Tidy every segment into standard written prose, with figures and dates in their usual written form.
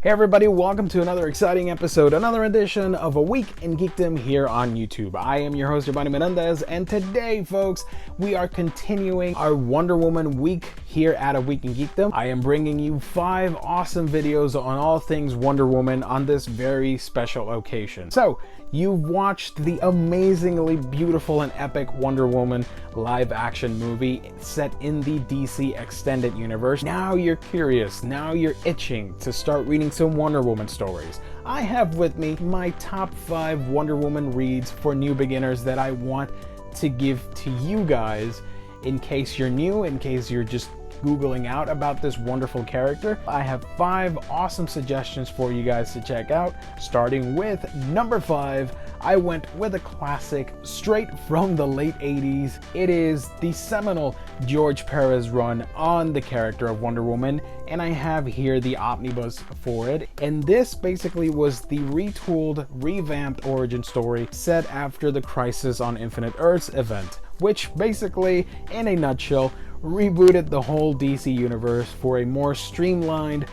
Hey everybody, welcome to another exciting episode, another edition of A Week in Geekdom here on YouTube. I am your host, Giovanni Menendez, and today, folks, we are continuing our Wonder Woman week here at A Week in Geekdom. I am bringing you 5 awesome videos on all things Wonder Woman on this very special occasion. So, you've watched the amazingly beautiful and epic Wonder Woman live action movie set in the DC Extended Universe. Now you're curious, now you're itching to start reading some Wonder Woman stories. I have with me my top 5 Wonder Woman reads for new beginners that I want to give to you guys in case you're new, in case you're just Googling out about this wonderful character. I have 5 awesome suggestions for you guys to check out. Starting with number 5, I went with a classic straight from the late 80s. It is the seminal George Perez run on the character of Wonder Woman, and I have here the Omnibus for it. And this basically was the retooled, revamped origin story set after the Crisis on Infinite Earths event, which basically, in a nutshell, rebooted the whole DC universe for a more streamlined,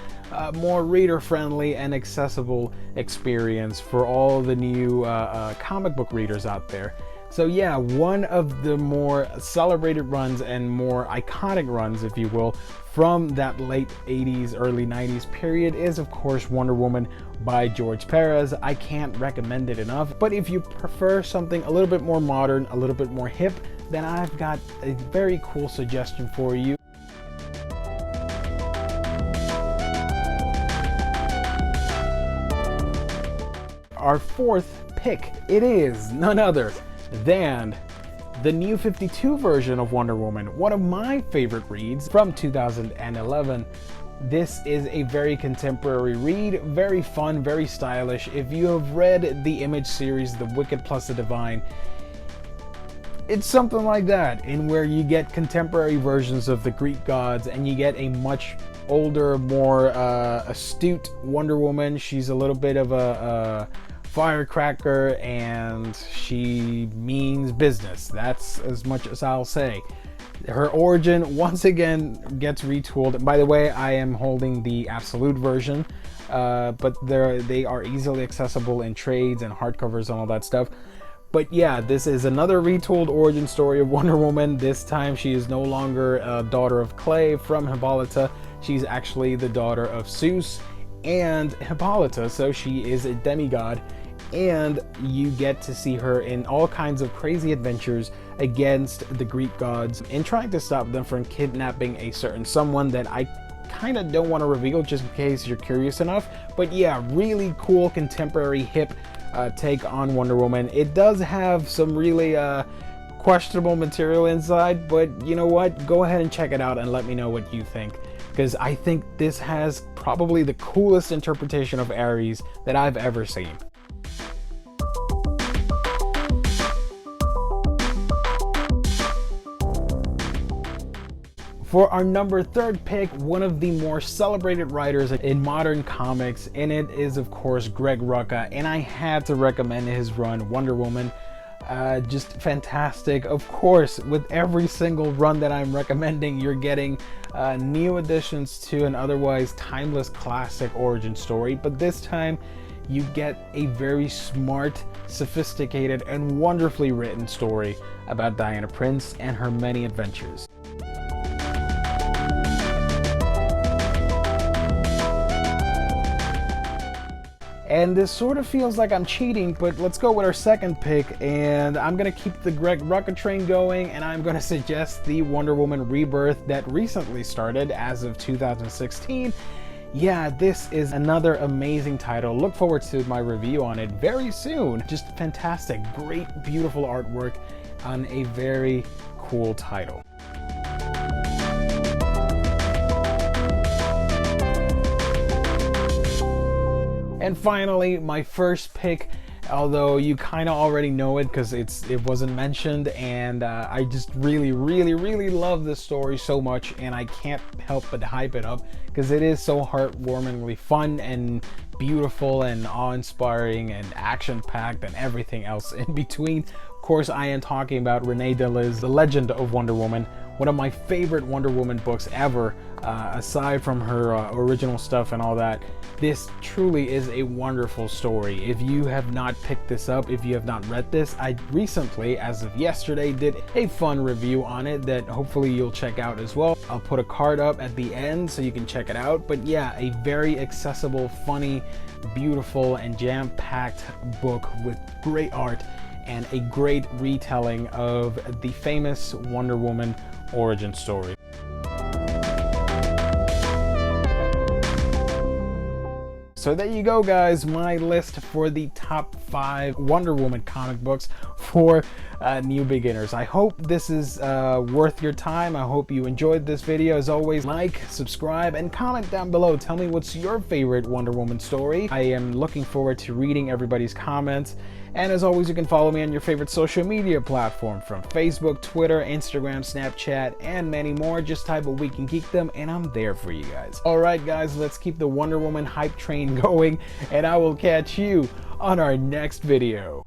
more reader-friendly and accessible experience for all the new comic book readers out there. So yeah, one of the more celebrated runs and more iconic runs, if you will, from that late 80s, early 90s period is of course Wonder Woman by George Perez. I can't recommend it enough, but if you prefer something a little bit more modern, a little bit more hip, then I've got a very cool suggestion for you. Our 4th pick, it is none other than the New 52 version of Wonder Woman, one of my favorite reads from 2011. This is a very contemporary read, very fun, very stylish. If you have read the Image series, The Wicked plus the Divine, it's something like that, in where you get contemporary versions of the Greek gods and you get a much older, more astute Wonder Woman. She's a little bit of a firecracker and she means business. That's as much as I'll say. Her origin once again gets retooled. By the way, I am holding the absolute version, but they are easily accessible in trades and hardcovers and all that stuff. But yeah, this is another retooled origin story of Wonder Woman. This time she is no longer a daughter of clay from Hippolyta. She's actually the daughter of Zeus and Hippolyta, so she is a demigod. And you get to see her in all kinds of crazy adventures against the Greek gods and trying to stop them from kidnapping a certain someone that I kind of don't want to reveal just in case you're curious enough. But yeah, really cool contemporary hip take on Wonder Woman. It does have some really questionable material inside, but you know what? Go ahead and check it out and let me know what you think, because I think this has probably the coolest interpretation of Ares that I've ever seen. For our number 3rd pick, one of the more celebrated writers in modern comics, and it is of course Greg Rucka, and I had to recommend his run, Wonder Woman. Just fantastic. Of course, with every single run that I'm recommending, you're getting new additions to an otherwise timeless classic origin story, but this time you get a very smart, sophisticated, and wonderfully written story about Diana Prince and her many adventures. And this sort of feels like I'm cheating, but let's go with our 2nd pick, and I'm going to keep the Greg Rucka train going, and I'm going to suggest the Wonder Woman Rebirth that recently started as of 2016. Yeah, this is another amazing title. Look forward to my review on it very soon. Just fantastic, great, beautiful artwork on a very cool title. And finally, my 1st pick, although you kind of already know it because it wasn't mentioned, and I just really love this story so much, and I can't help but hype it up because it is so heartwarmingly fun and beautiful and awe-inspiring and action-packed and everything else in between. course, I am talking about Renee Dell's The Legend of Wonder Woman, one of my favorite Wonder Woman books ever, aside from her original stuff and all that. This truly is a wonderful story. If you have not picked this up, if you have not read this, I recently, as of yesterday, did a fun review on it that hopefully you'll check out as well. I'll put a card up at the end so you can check it out. But yeah, a very accessible, funny, beautiful, and jam-packed book with great art and a great retelling of the famous Wonder Woman origin story. So there you go, guys, my list for the top 5 Wonder Woman comic books for new beginners. I hope this is worth your time. I hope you enjoyed this video. As always, like, subscribe, and comment down below. Tell me what's your favorite Wonder Woman story. I am looking forward to reading everybody's comments. And as always, you can follow me on your favorite social media platform, from Facebook, Twitter, Instagram, Snapchat, and many more. Just type A Week in Geekdom and I'm there for you guys. Alright guys, let's keep the Wonder Woman hype train going, and I will catch you on our next video.